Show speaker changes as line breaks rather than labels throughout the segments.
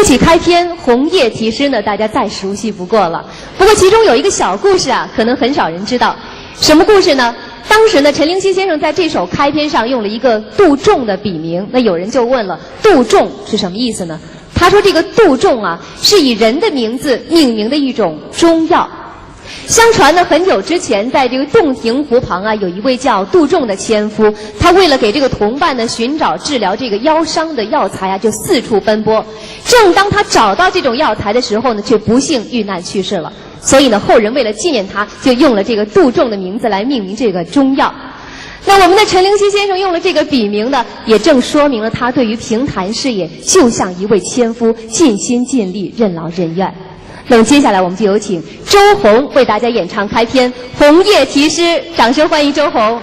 起开篇红叶题诗呢，大家再熟悉不过了。不过其中有一个小故事啊，可能很少人知道。什么故事呢？当时呢，陈灵溪先生在这首开篇上用了一个杜仲的笔名。那有人就问了，杜仲是什么意思呢？他说这个杜仲啊，是以人的名字命名的一种中药。相传呢，很久之前，在这个洞庭湖旁啊，有一位叫杜仲的纤夫，他为了给这个同伴呢寻找治疗这个腰伤的药材啊，就四处奔波。正当他找到这种药材的时候呢，却不幸遇难去世了。所以呢，后人为了纪念他，就用了这个杜仲的名字来命名这个中药。那我们的陈灵溪先生用了这个笔名呢，也正说明了他对于评弹事业就像一位纤夫，尽心尽力，任劳任怨。那么接下来我们就有请周红为大家演唱开篇《红叶题诗》，掌声欢迎周红。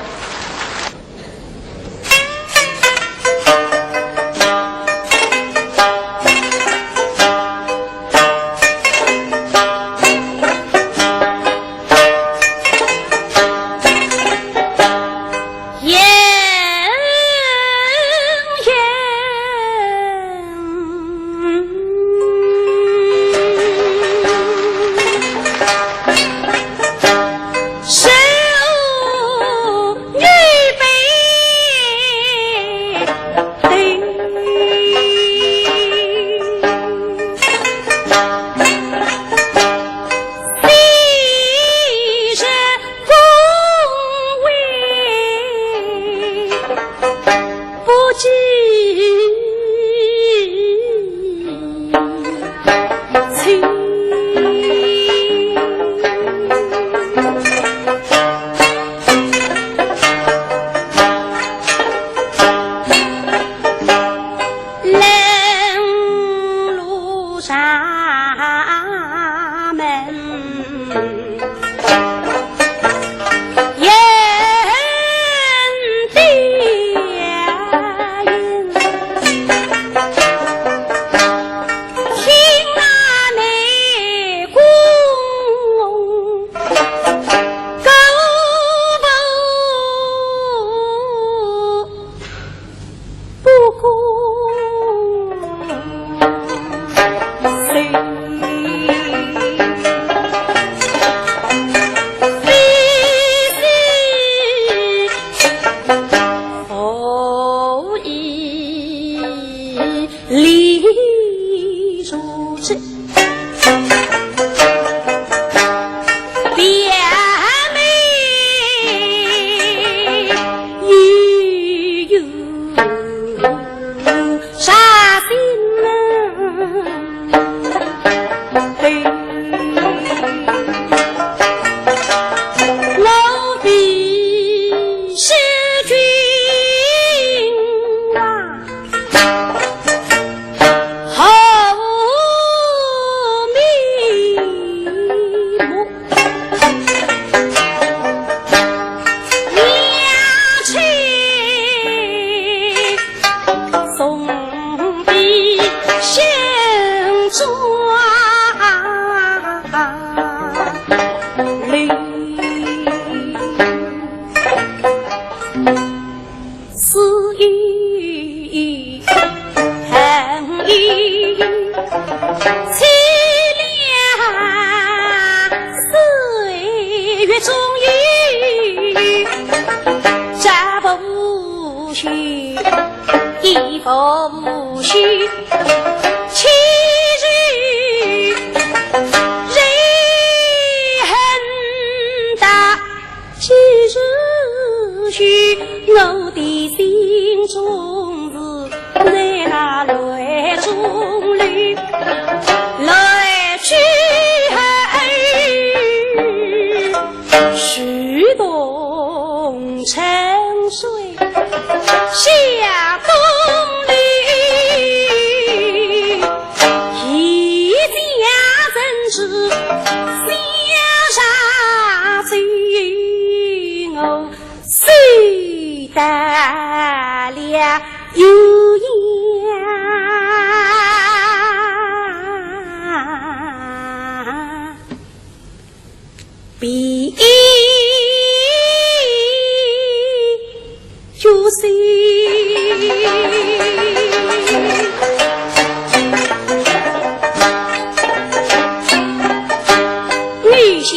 雨下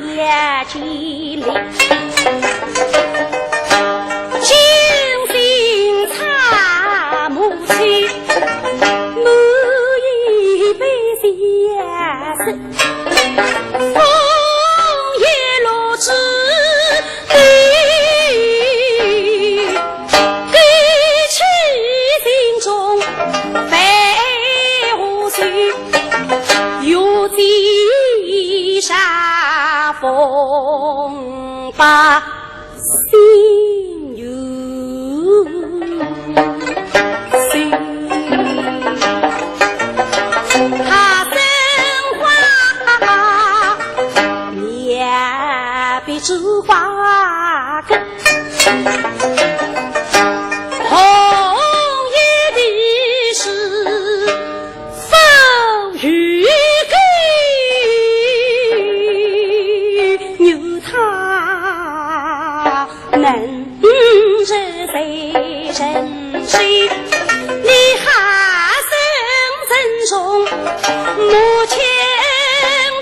也尽离，精心茶木催，满一杯相思，枫叶落枝里，归去心中悲无绪，又记杀风把心有心，他生花面壁之花根，红叶的是风雨能知谁人谁？你还生珍重母亲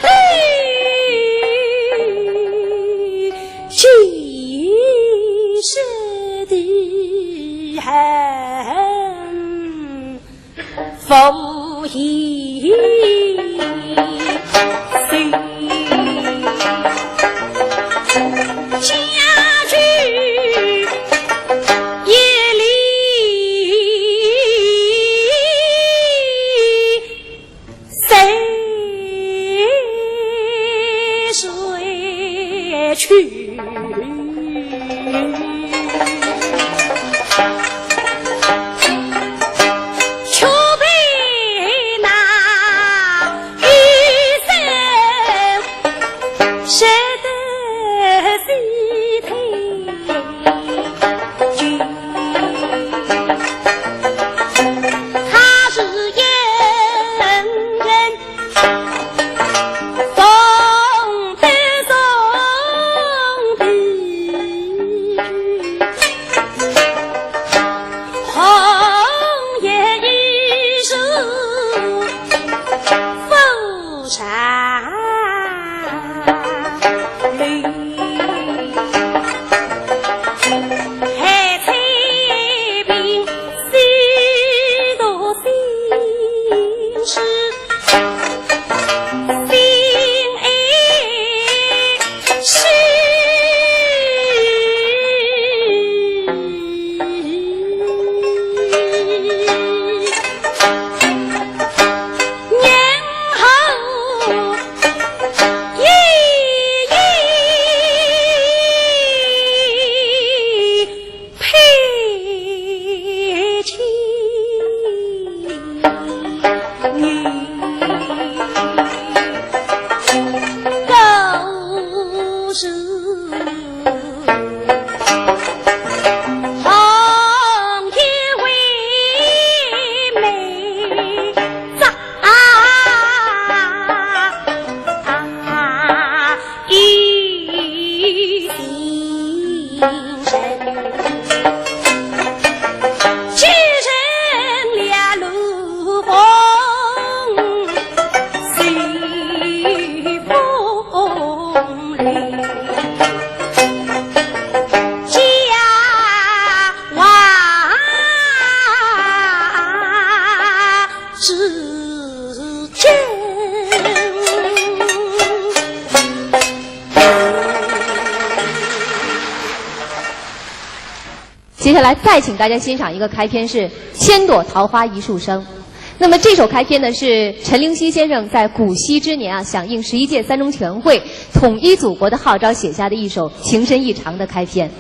的几世的恨，否一心。
接下来再请大家欣赏一个开篇是《千朵桃花一树生》。那么这首开篇呢，是陈灵溪先生在古稀之年响应11届三中全会统一祖国的号召写下的一首情深意长的开篇。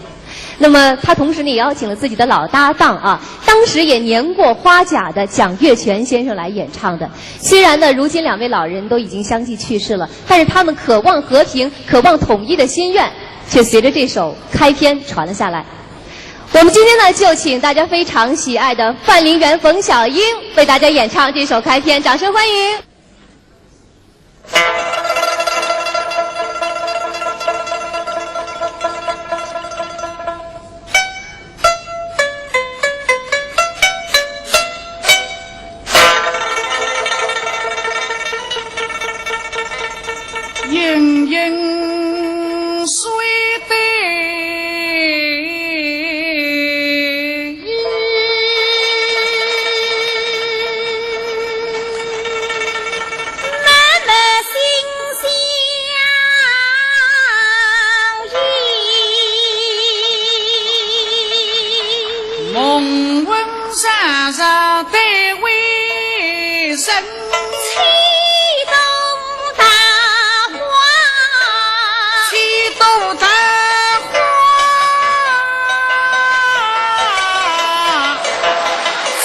那么他同时呢也邀请了自己的老搭档当时也年过花甲的蒋月泉先生来演唱的。虽然呢如今两位老人都已经相继去世了，但是他们渴望和平、渴望统一的心愿，却随着这首开篇传了下来。我们今天呢，就请大家非常喜爱的范林园、冯小英为大家演唱这首开篇，掌声欢迎。
盈盈水滴。蒙问山上对为神，
启动大花，
启动大花，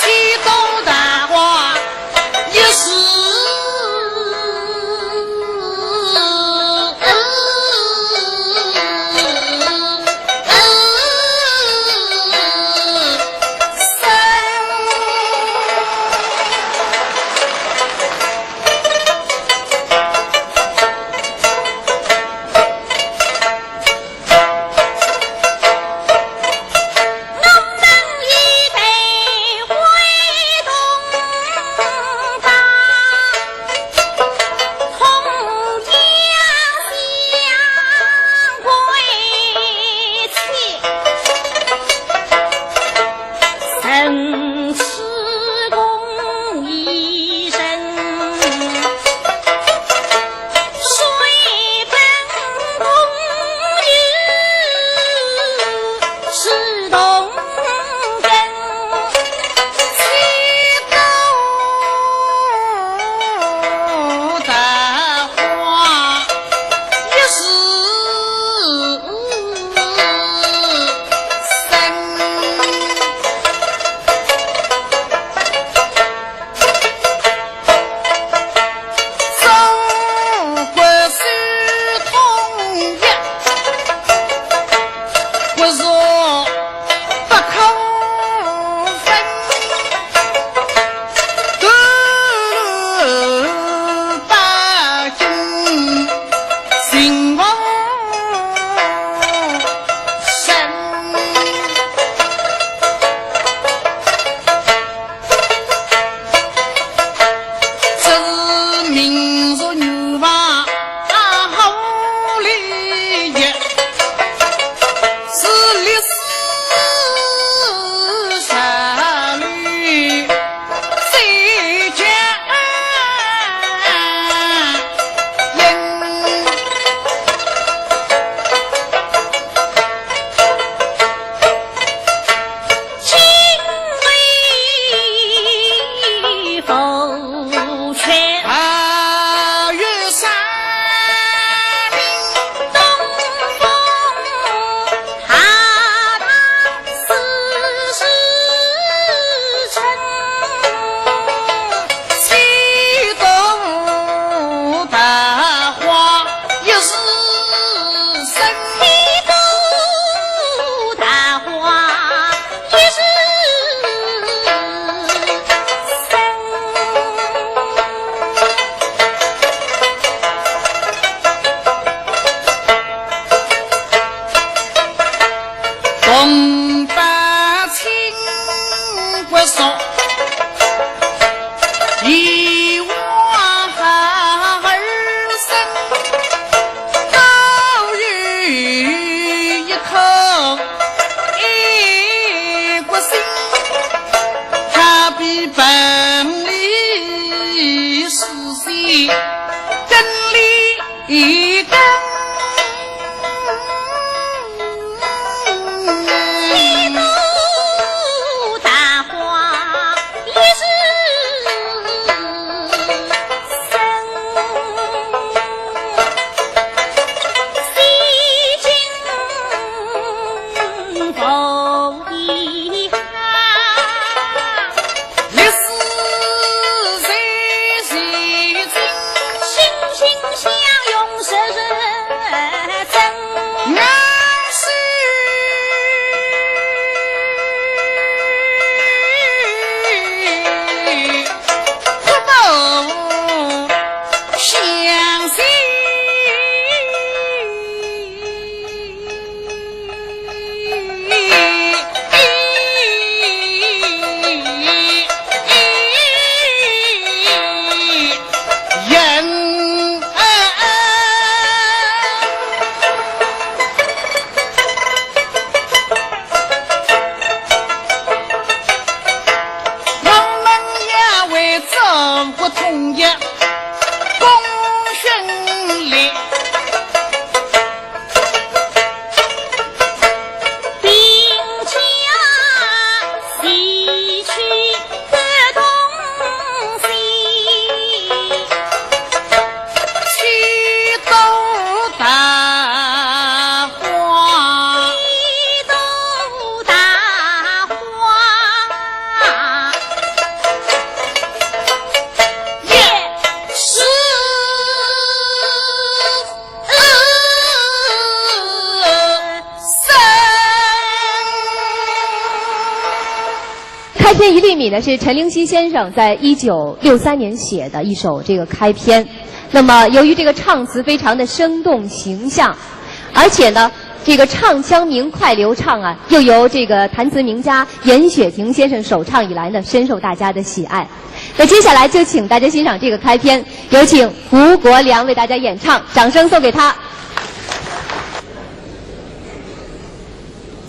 启动大花，一时。红白青不说，一娃儿生，高于一口一个心，他比本领实现，根里一根。
相拥，世人。
开篇1厘米呢是陈灵溪先生在1963年写的一首这个开篇。那么由于这个唱词非常的生动形象，而且呢这个唱腔明快流畅啊，又由这个弹词名家严雪婷先生首唱以来呢，深受大家的喜爱。那接下来就请大家欣赏这个开篇，有请胡国良为大家演唱，掌声送给他。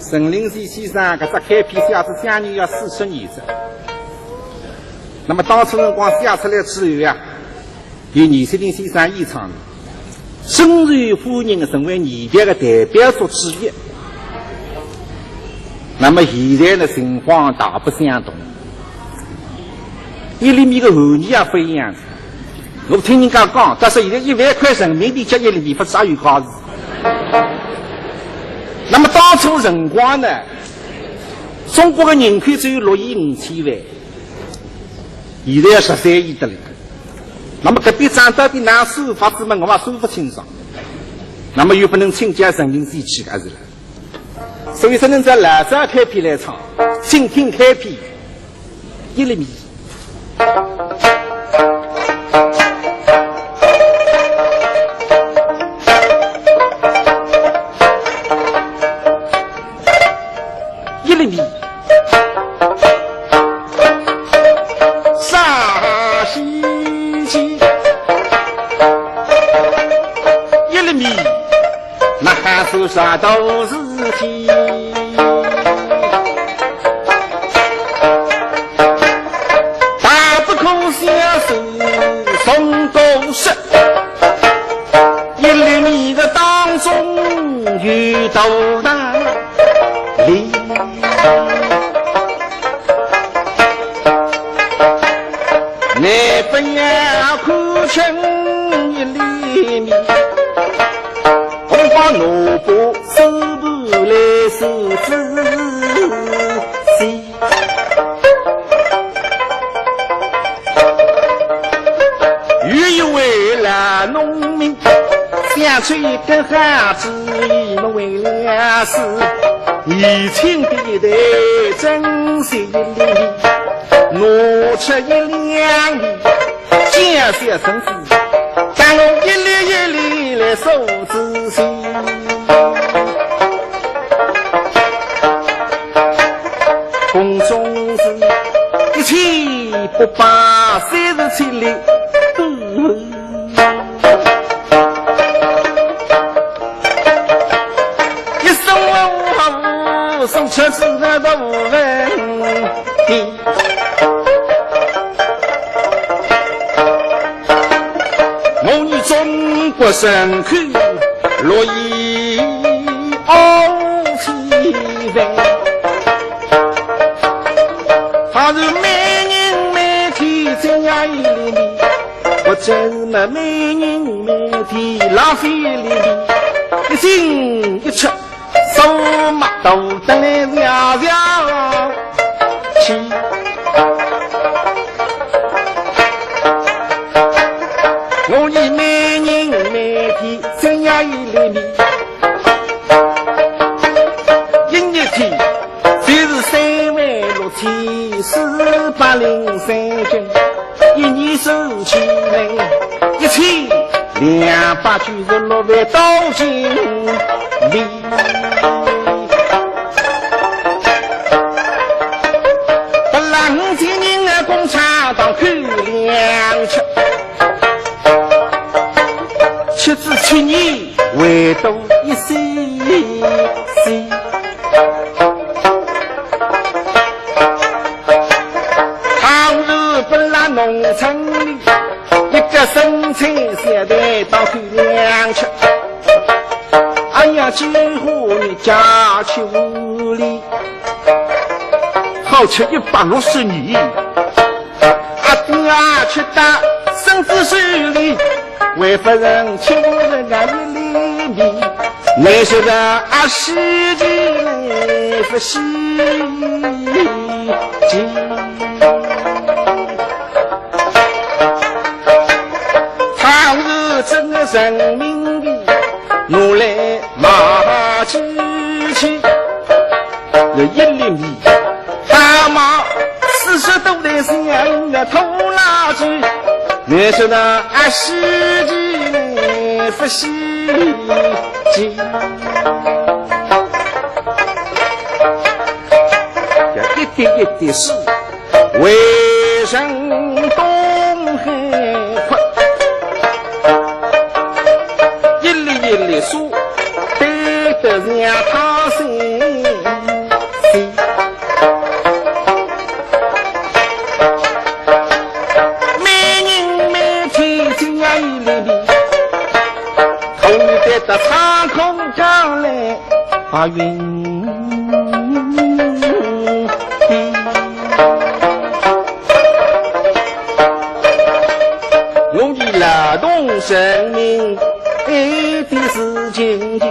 陈灵溪先生搿只开篇写出相年要40年子，那么当初辰光写出来之后啊，由倪雪玲先生演唱的，深受欢迎，成为艺坛的代表作之一。那么现在的情况大不相同，1厘米的含义也不一样。我听人家讲，但是现在1万块人民币接1厘米，不是也有价值。那么当初辰光呢，中国的人口只有6亿5千万，现在要13亿的了。那么隔壁长到底哪说法子嘛，我也说不清爽。那么又不能亲家陈灵溪去个是了，所以只能在老早开篇来唱，请听开篇1厘米。1厘米，啥稀奇？1厘米，那还说啥都是题。大不可相守，送都是1厘米的当中有多大力？你不要看轻1厘米，我把萝卜手部来手仔细。又有为了农民想出一根好主意，我为了是年轻的一代珍惜1厘米，拿出1两米，建设城市，但我1厘来数仔细。公众是1837里，一生我送车子的都无问题。我以中国人口6亿2千万，他是每人每天增加1厘米，我怎么每人每天浪费1厘米？一进一出，手马都得来绕绕去。我以每人每天增加1厘米，一天就是36403斤，1年收起来1296万多斤米。不让5,000人的工厂当口粮吃，吃至7年唯独1cc。倘若不让农村里一个生产线的当口粮吃，哎呀，几乎你家去屋里好吃160年，阿公啊吃到身子手里，为夫人请我人家1厘米，那些人啊洗的来不洗净。倘若真的人民币拿来买机器，那1厘米大毛想的拖拉机，你说那世纪不稀奇。这一点一点事，为人东海宽，一粒一粒数，对得让他心。的苍空将来把云用以劳动生命，爱的是经济，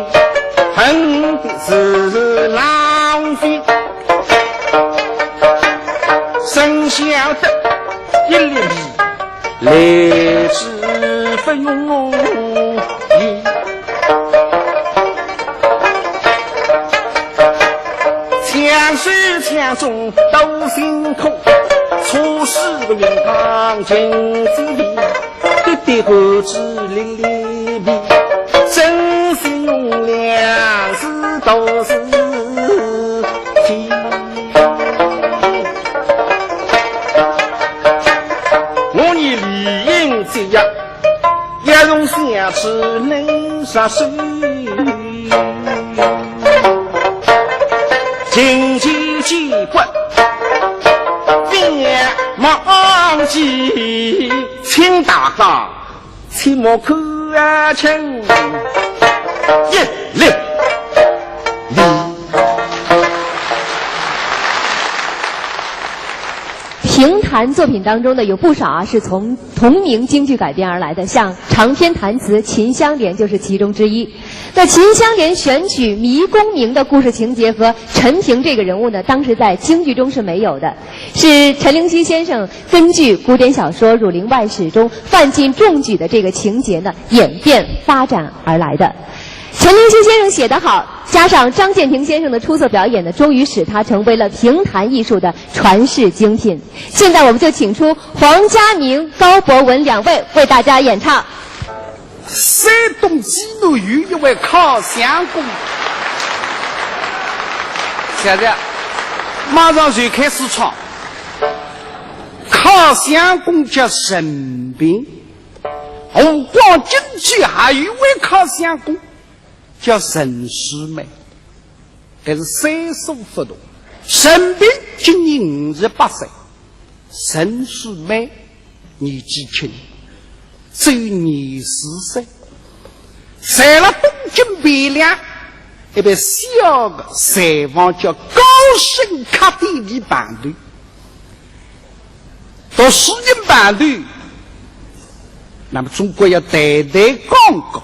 恨的是浪费，剩下的一粒米来之不用强水强中都辛苦，出世的名堂经济里，对对何止淋漓米，真是用粮食都是题。我你理应这样，也用下吃能杀水。经济机关别忘记，请大家切莫看清一粒米。
评弹作品当中呢，有不少啊是从同名京剧改编而来的，像长篇弹词《秦香莲》就是其中之一。那《秦香莲》选取迷功名的故事情节和陈平这个人物呢，当时在京剧中是没有的，是陈灵溪先生根据古典小说《儒林外史》中范进中举的这个情节呢演变发展而来的。陈灵溪先生写得好，加上张建平先生的出色表演呢，终于使他成为了评弹艺术的传世精品。现在我们就请出黄家明、高博文两位为大家演唱。
山东济南有一位靠相公，现在马上就开始唱。靠相公叫沈斌，红光京剧还有一位靠相公叫沈师妹，但是岁数不同。沈斌今年58岁，沈师妹年纪轻，只有24岁，在了东京汴梁一个小的赛房叫高升卡地里办队，到私人办队，那么中国要代代讲讲。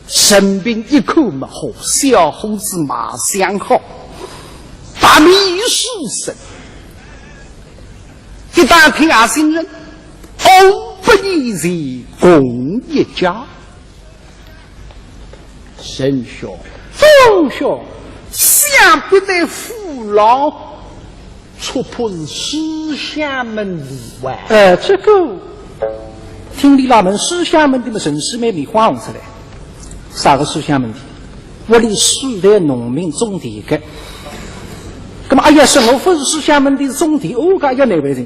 沈斌一口嘛好，小伙子马相好，大名于世神。一打听阿新人，欧不一人共一家。沈兄、冯兄，想不得父老，戳破是师厦门例外。
这个听李老门师厦门的嘛，沈师妹没花红出来。啥个思想问题？我里世代农民种地的，那么哎呀，是我不是思想问题是种地，我讲要哪位人？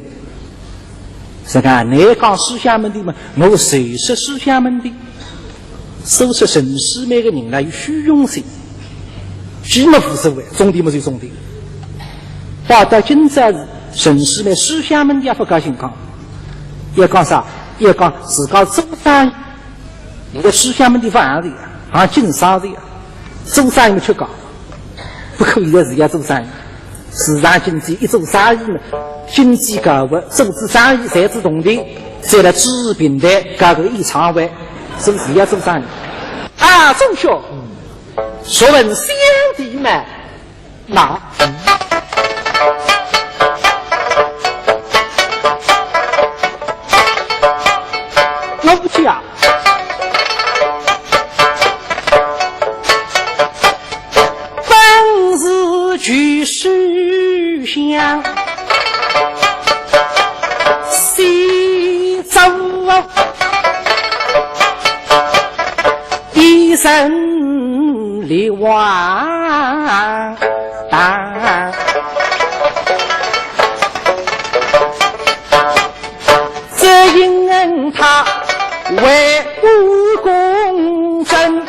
是讲你讲思想问题嘛？我谁是思想问题？收拾沈师妹的人呢有虚荣心，既没无所谓，种地嘛就种地。到到今朝沈师妹思想问题也不高兴讲，要讲啥？要讲自个做生意，你的思想问题不安的。啊，经商的，做生意没去搞，不可以的事要做生意。市场经济一做生意呢，经济高活，组织生意才知同庭，在了知识平台搞个演唱会，做事要做生意。啊，中学，学问兄弟们，那。我不去啊。举世香，胜利王当。只因他为武公正，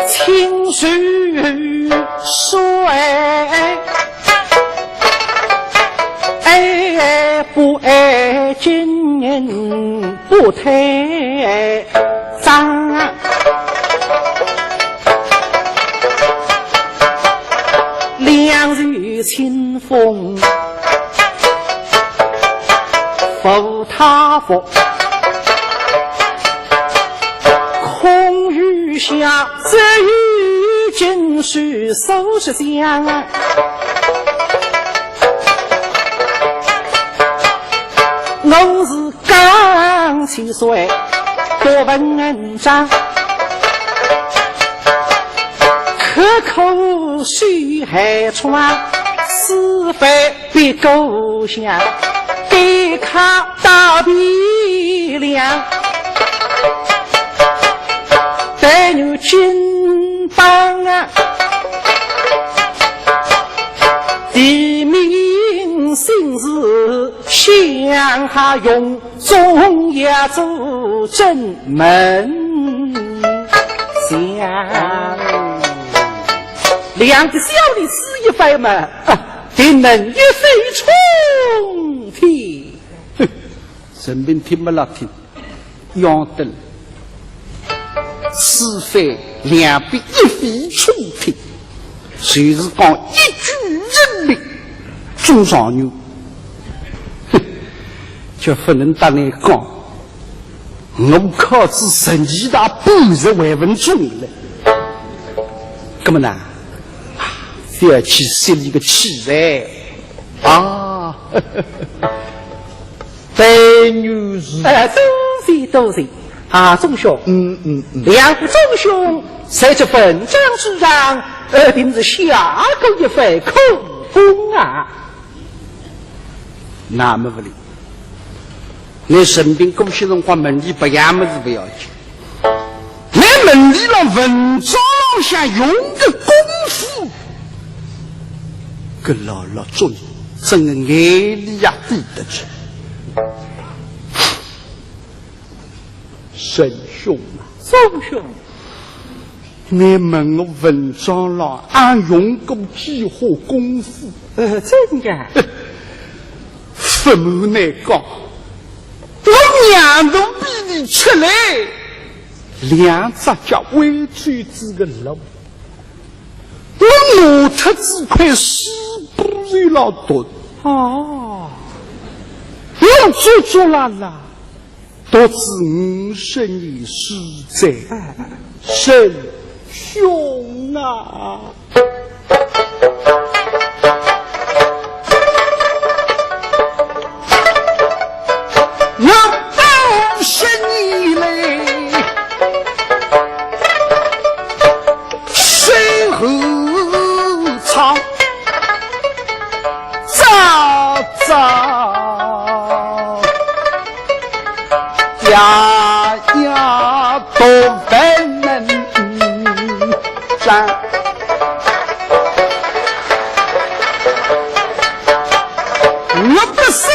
情绪衰，爱不爱今不太脏，两日清风负他佛，空余下这一件事收拾香啊。我是刚7岁多文章，刻苦须海川，是非别构想，给他大鼻梁，带牛金榜啊，地名姓氏向他用，中也走正门乡，两个小的死一番嘛，定能一飞冲天。
人民听不了听，要得了。是非两边一飞冲天，就是讲一举人命，中上牛，就不能打来讲。我靠，是神奇大半日为文中了，那么呢，就要去设立个起来啊！白牛是
多谢啊，众兄，两个众兄在这本章之上，定是下个一番口风啊。
那么不理，你生病过些辰光门里不呀么子不要紧，你门里了文章老下用的功夫，个老老重，真的眼里呀对得起。神兄啊，
众兄，
你问我文章了，俺用过几何功夫？
真的。
父母来讲，我娘都比你出来，两只脚围追子个路，我脑壳子块屎布有老多
哦，
我做做啦啦，都知50年实在，神兄啊！呀呀，都不能站。我的心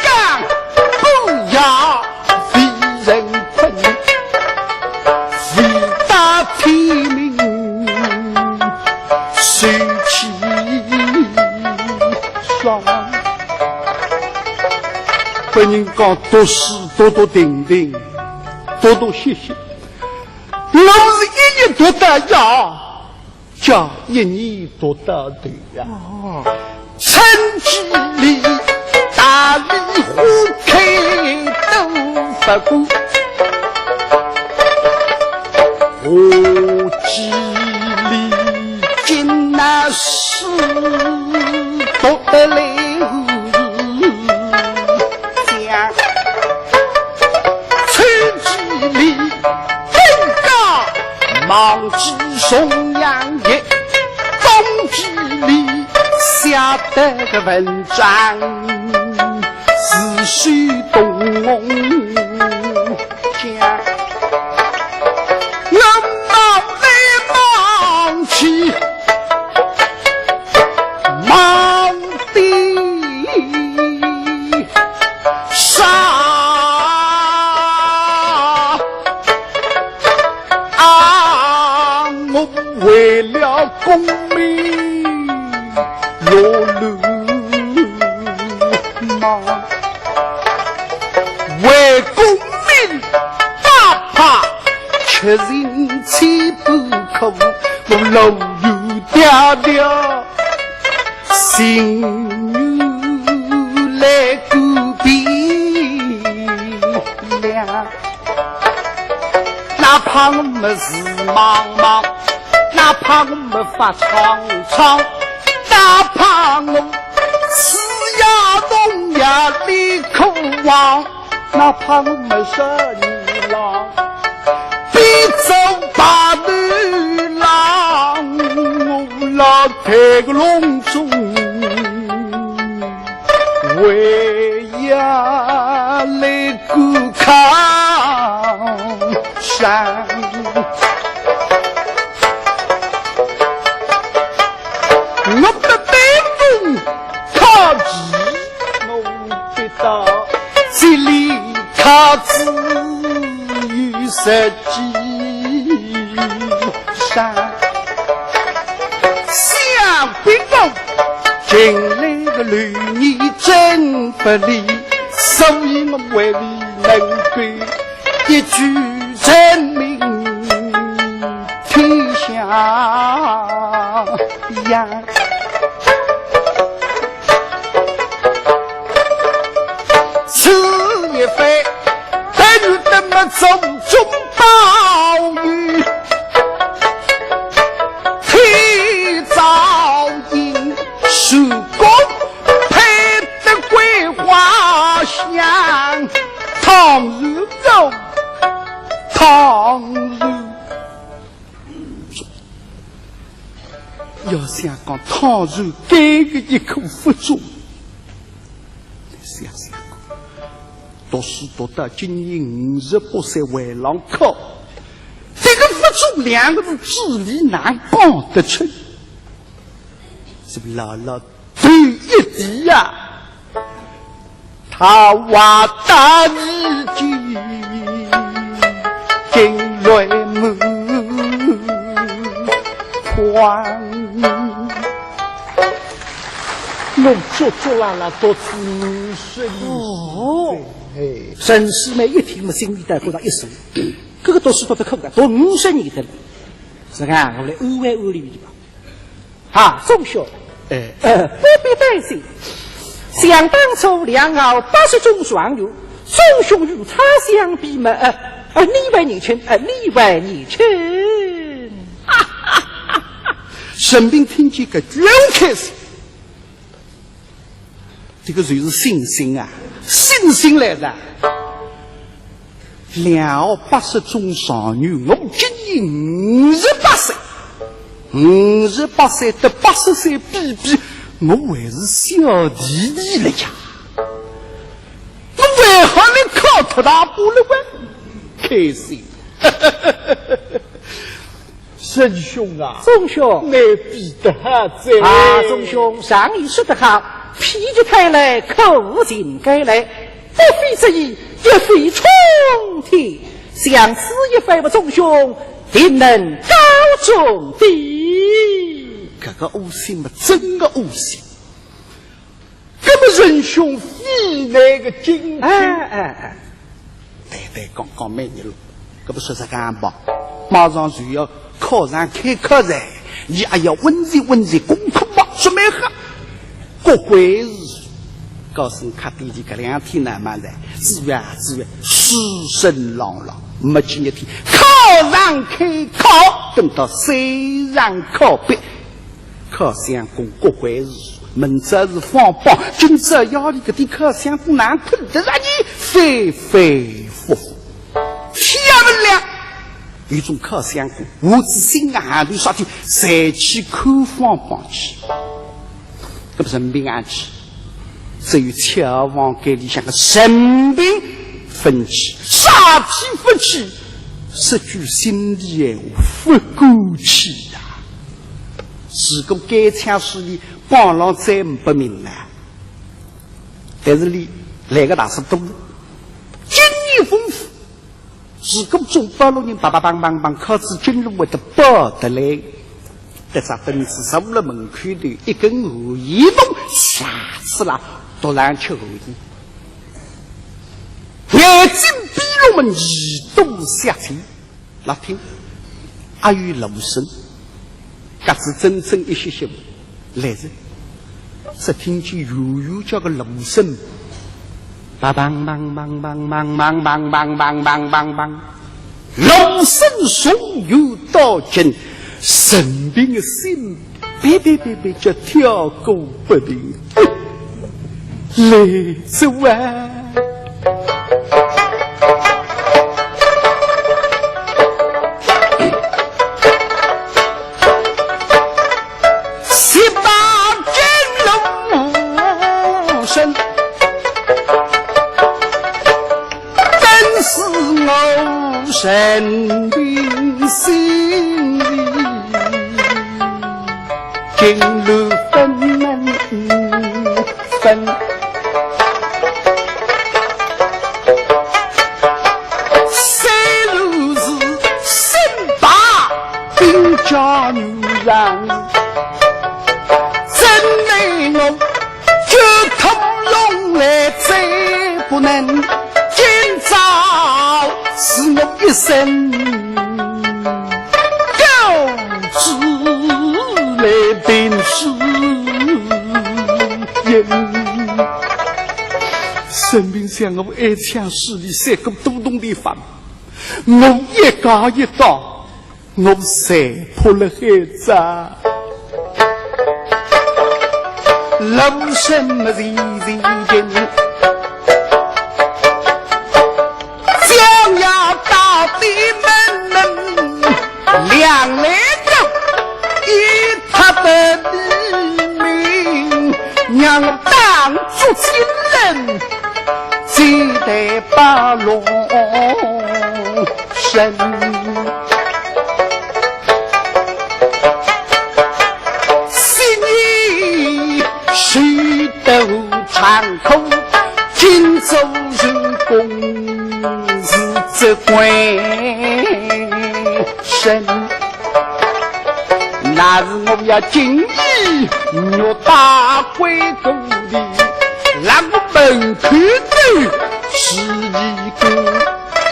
肝不要为人困，为大天命，谁去爽？本人讲读书多多定定，多多学习。老是一年读得呀，叫一年读得对呀。成绩里大力花开都不顾，我记里今那事读得来。忙记颂扬业，冬季里下得个文章，是须动讲。为了功名落路忙，为功名哪怕吃人气不苦，我老有爹爹心有来顾比量，哪怕我们事茫茫，哪怕我们发苍苍，哪怕我吃呀农呀里口望，哪怕我们是女郎必走把女郎，我老太个隆中为呀来顾康山，我的北风靠近我的道，这里靠自于十几山，想必我进来的女儿真不利，所以我为你能够一举成名天下扬。此一番但有那么种种暴雨，天早阴曙光配得桂花香，倘若肉倘若要想讲倘若给个一口不中，想想读书读到今年58岁为郎考，这个不中两个字字里难讲得出，是不是老老对一题呀？他话大日记进来门宽，我做啦啦多姿水哦。
陈世美一听，我心里带过上一首，这个读书读得可不读50年的了。是看我来安慰安慰你吧。啊，钟兄，不必担心。想当初两敖80中状元，钟兄与他相比嘛，你为年轻，你为年轻。
沈斌听见个就开始，这个就是信心啊，信心来的。两80中状元，我今年58岁，58岁到80岁比比，我还是小弟弟了呀。我为何能考特大部了吗？开心。沈兄啊，
钟兄，
你比得哈子
啊，钟兄，上一说得好，否极泰来，口尽该来，不非之意，一非冲天。像此一番，钟兄定能高中第。
这个恶心嘛，真个恶心。那么仁兄非那个金对，刚刚没你了，这不说啥干吧？马上就要考上开课了，你也要温习温习功课嘛，准备好。过鬼日，告诉你看弟弟这2天难嘛来，自愿书声朗朗，没几日天考上开考，等到虽然考毕，考相公过鬼日。明早是放榜，今朝要你个地考相公难困得让你反反复复。天不亮，有种考相公，我只心寒里刷天，才去看放榜去。这不是平安去，只有乔王给你像个神兵分起，杀气不起，失去心里不过去呀。如果该枪是你帮郎再不明了，但是你来个大师多，经验丰富，如果中8路人帮考子军路会得报得来，这只分子守了门口的一根河一动，下次了突然吃后的，眼睛比我们一动下去，那听阿有楼声，这是真正一些些来人，只听见悠悠叫个楼声，梆梆梆梆梆梆梆梆梆梆梆梆梆，楼声所有到尽。生病的心，别叫跳过不停，来走啊！18金龙身，真是我生病心里。金路分分，三路是身大兵家女人，真为我就通用来再不能，今朝是我一生来病死人，生病像我爱枪势力三个都懂的烦，我一家一道，我谁破了孩子？楼什么人将要到底门两来他的命，让我当主亲人，记得把龙神。心里谁都长空，今朝人工是这关神。那是我要尽力我大归故里，让我门口的是一个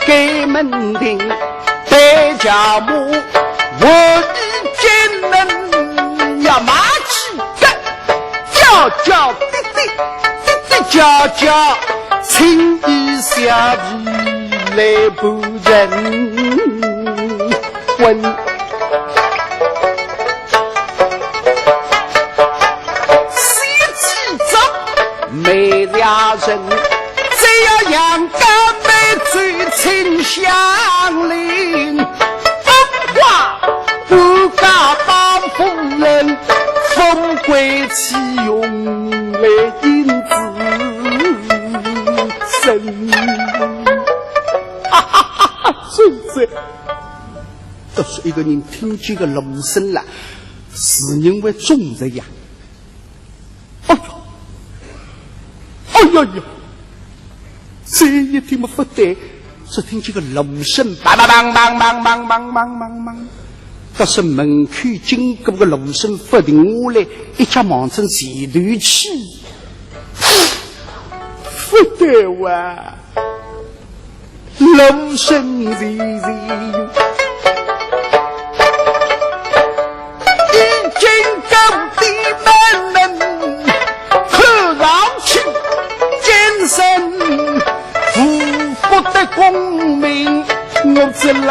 给门庭带家母，我一见人要马起干，叫叫滴滴滴滴叫叫，情意下皮来不人问。每俩人只要养个美最亲相邻，不话不告当夫人，风归起用来因子生。哈哈哈哈！孙子，都是一个人听这个龙声了，是因为种着呀。哎呀呀！这一听不得，只听这个龙声，梆梆梆梆梆梆梆梆梆。倒是门口经过个龙声不停下来，一家忙成前头去，不得哇！龙声悠悠，已经到地门可上去。夫妇的功名，我这老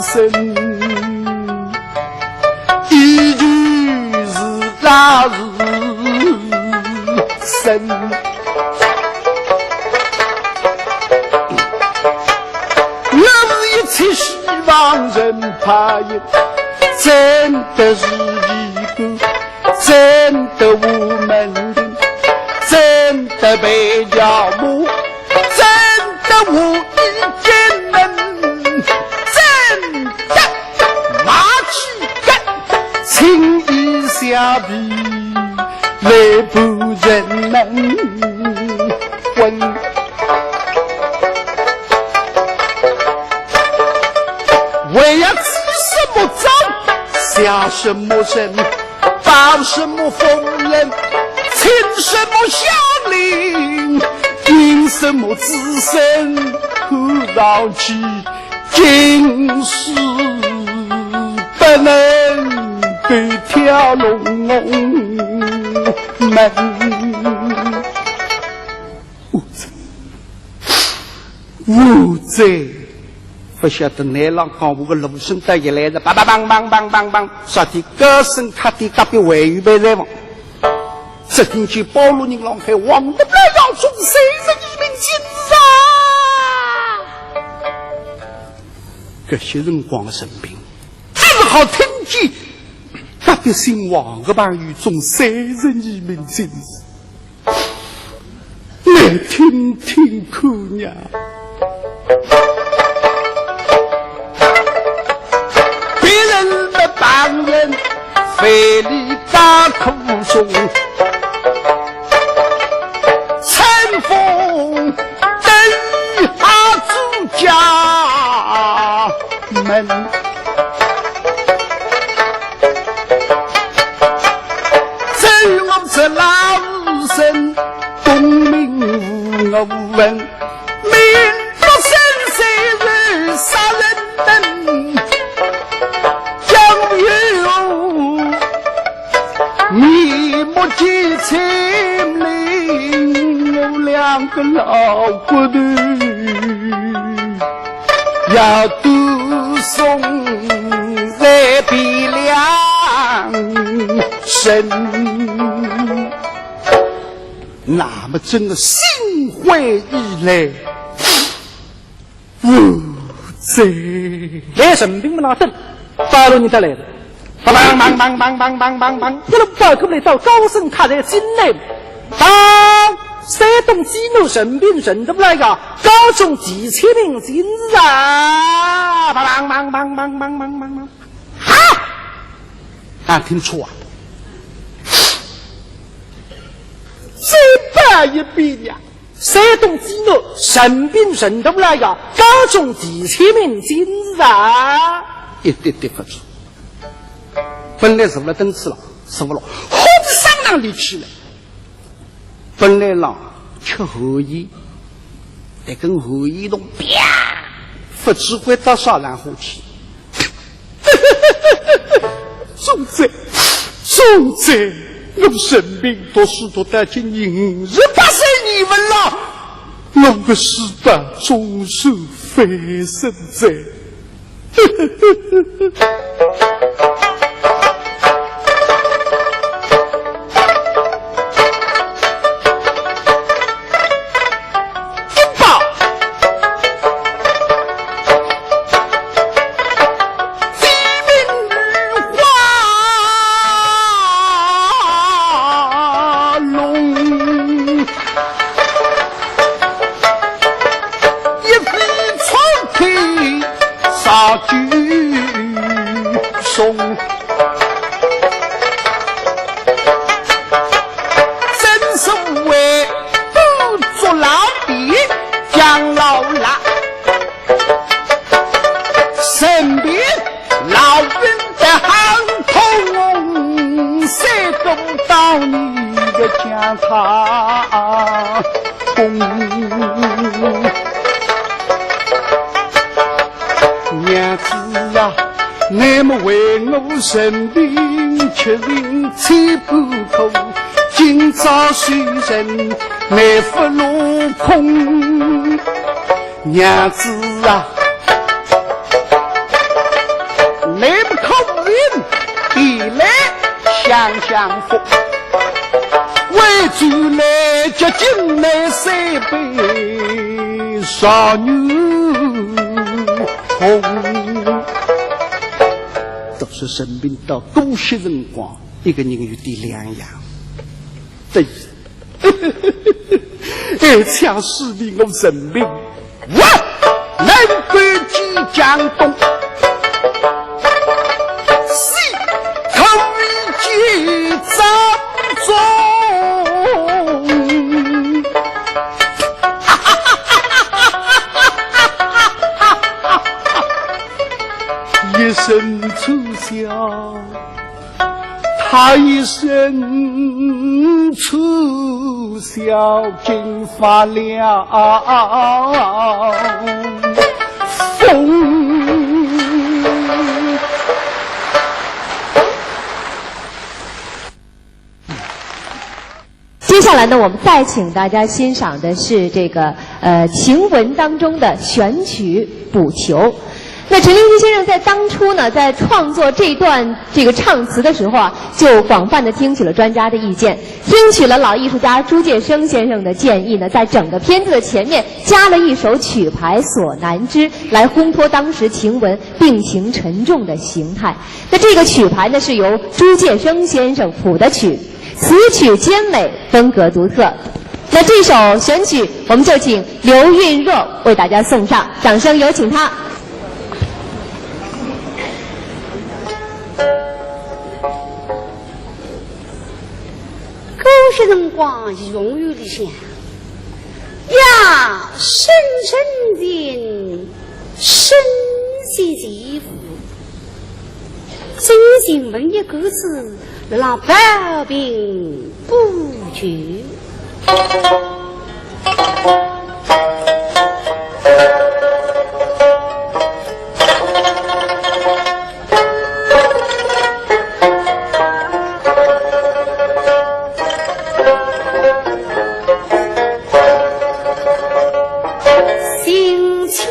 生，依旧是老生。我是一切希望人怕也，真的是一个真的无门的。真的被叫母，真的无意间人，真的马起干，情意下笔来不人们问。为呀吃什么早，下什么人，报什么逢人，请什么乡邻，因什么自身苦劳气，今世不能对跳龙门。无罪，不晓得那浪讲我个芦笋带一来的，梆梆梆梆梆梆梆，说的歌声他的隔壁外预备在望，这听见保罗人浪海王不来要从谁人一名今日这些人光生病，正好听见隔壁姓王的伴语中谁人一名今日，来听听姑娘。别人的帮人费力大苦中，乘风登下朱家门，真我这老生功名无闻，民不生谁人杀人等，将有你莫记清零，我两个老骨头要读诵在比两身，那么真的心灰意冷，无罪。
来神兵们拿灯，八路你得来的，梆梆梆梆梆梆梆梆梆，一路报过来到高声卡在境内，当山东济南神兵神都不来个，高中几千名今日啊，梆梆梆梆梆梆梆梆梆，
啊，听错啊！再办一遍呀！
山东济南神兵神都不来个，高中几千名今日啊，
一点点不错。本来是不了灯吃了，是不了，好的上哪里去了？本来让吃荷叶，得跟荷叶洞啪，不知会到啥然后去。总在，总在，我生病多事多担心，明日发生你们了，我个失败终受非生灾。娘子啊，你们为我生病，却因吹不口，今朝虽人难复落空。娘子啊，你们可人必来享享福，为主来接近来三杯少女红。都是生病到狗血辰光，一个人有点两样。对，而且是令我生病，我能归即将动，是可以记当中。一声粗笑，他一声粗笑，竟发了疯。
接下来呢，我们再请大家欣赏的是这个晴雯当中的选曲《补求》。那陈灵溪先生在当初呢，在创作这段这个唱词的时候啊，就广泛的听取了专家的意见，听取了老艺术家朱介声先生的建议呢，在整个片子的前面加了一首曲牌《所难知》，来烘托当时晴雯病情沉重的形态。那这个曲牌呢，是由朱介声先生谱的曲。词曲兼美，风格独特。那这首选曲，我们就请刘韵若为大家送上，掌声有请她。
狗血辰光永远的想，呀，深深人，深细肌肤，真心问一个字。让百病不绝。心切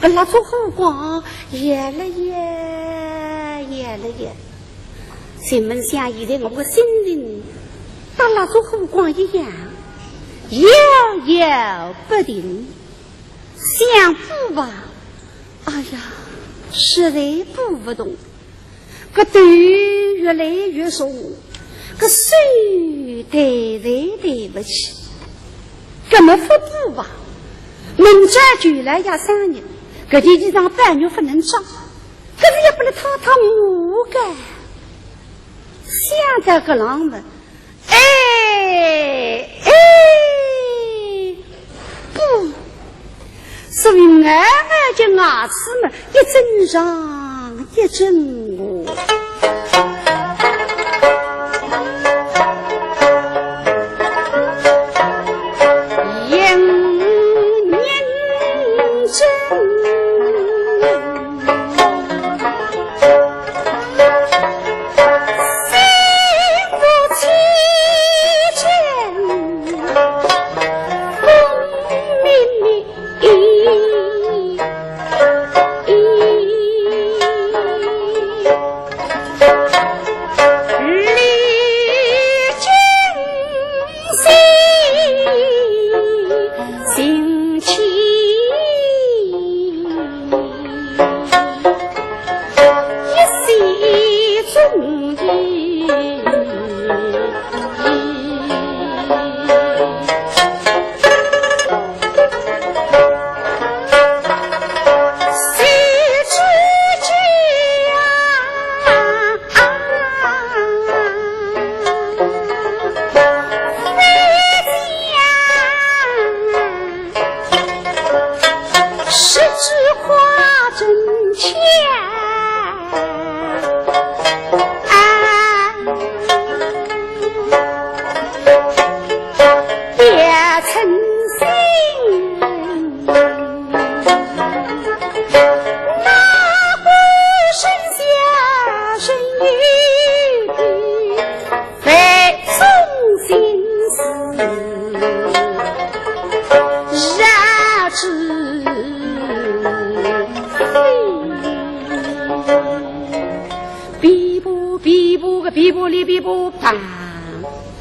跟那做后光演了演，心门下已在我的心灵，跟那做后光一样，摇摇不定。想补吧，哎呀，实在补不动。个头越来越松，个手对不起。怎么不补吧？门家就来要3年，个地地上半月不能长，可是也不能套木个。想到个郎们，不。所以俺就牙齿们一整上一整我，眼眼睁，心不齐全，风靡靡。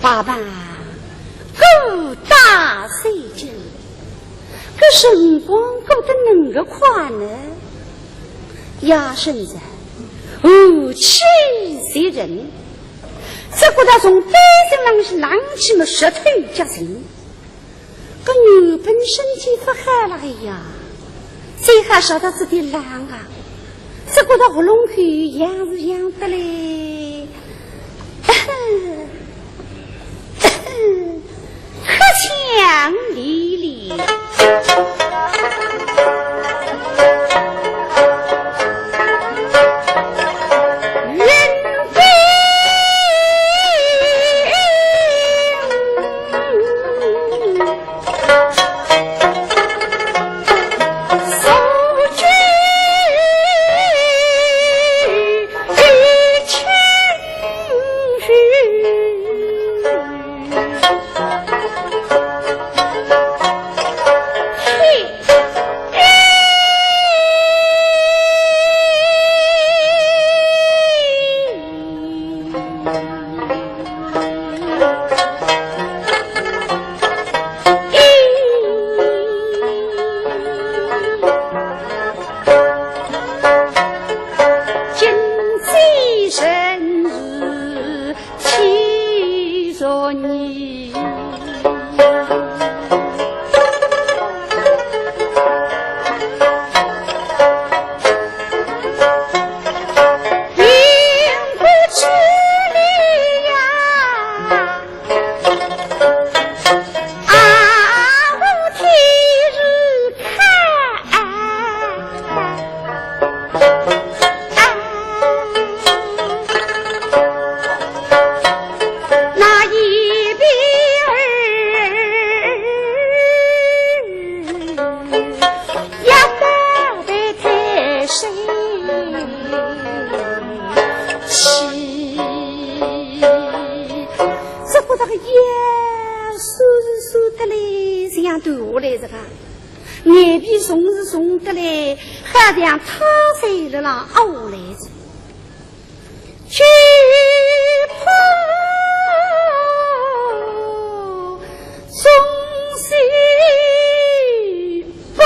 爸爸，够大岁数，这辰光过得能个快呢？呀，婶子，气死人！这个他从背上浪是浪起么舌头夹人，个女本身体不好了呀，谁还晓得自己浪啊？这个他喉咙口痒是痒的嘞。可强离离，人非受罪情绪。眼皮松是松的嘞，把将他谁了啦？熬来着，去破中西部，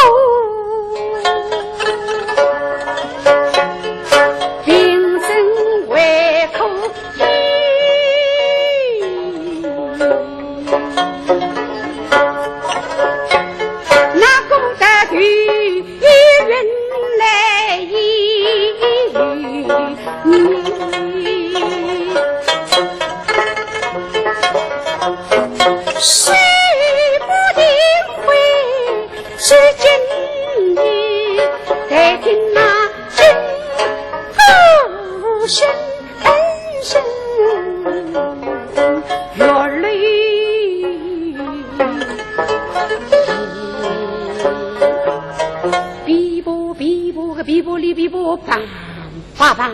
平生为苦意，那功德与人来意。是不定会是真意，待听那真高声恩声月泪，比波比波个比波里比波棒棒棒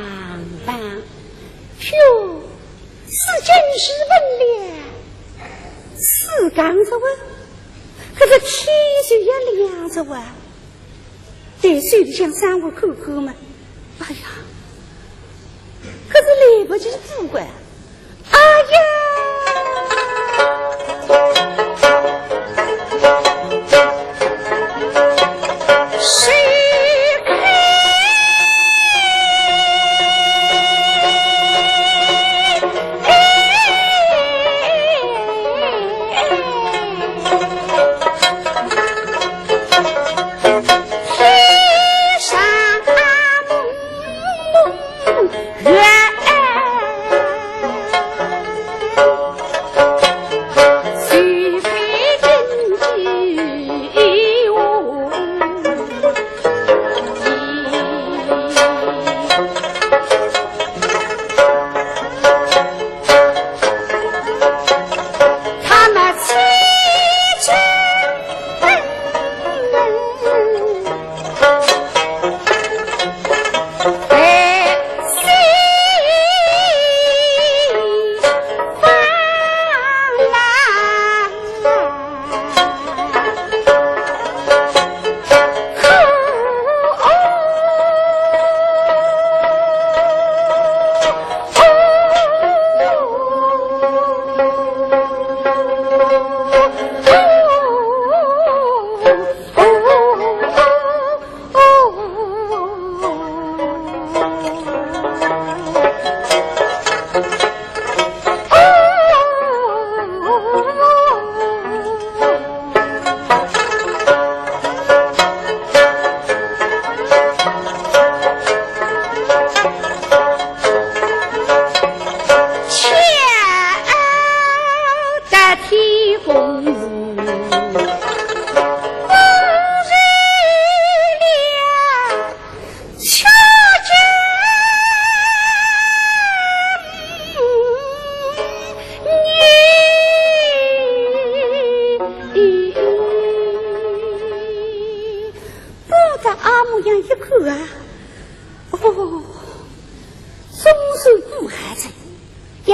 棒，哟，是真是问了。是刚着哇，可是天就也亮着哇，得睡得像三五口口嘛。哎呀，可是来不及不管，哎呀！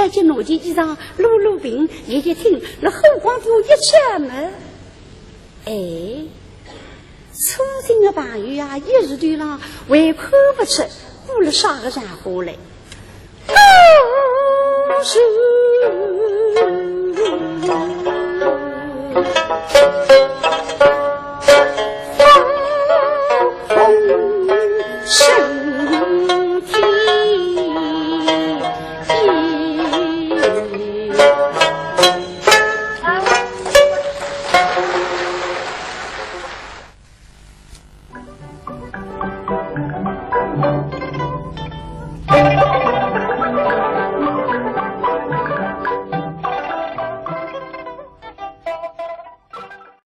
谁脑筋急上路路病，也听那后光丢一切么？哎，粗心的朋友啊，一日对了，胃口不吃，补了啥个然后来？都是风声。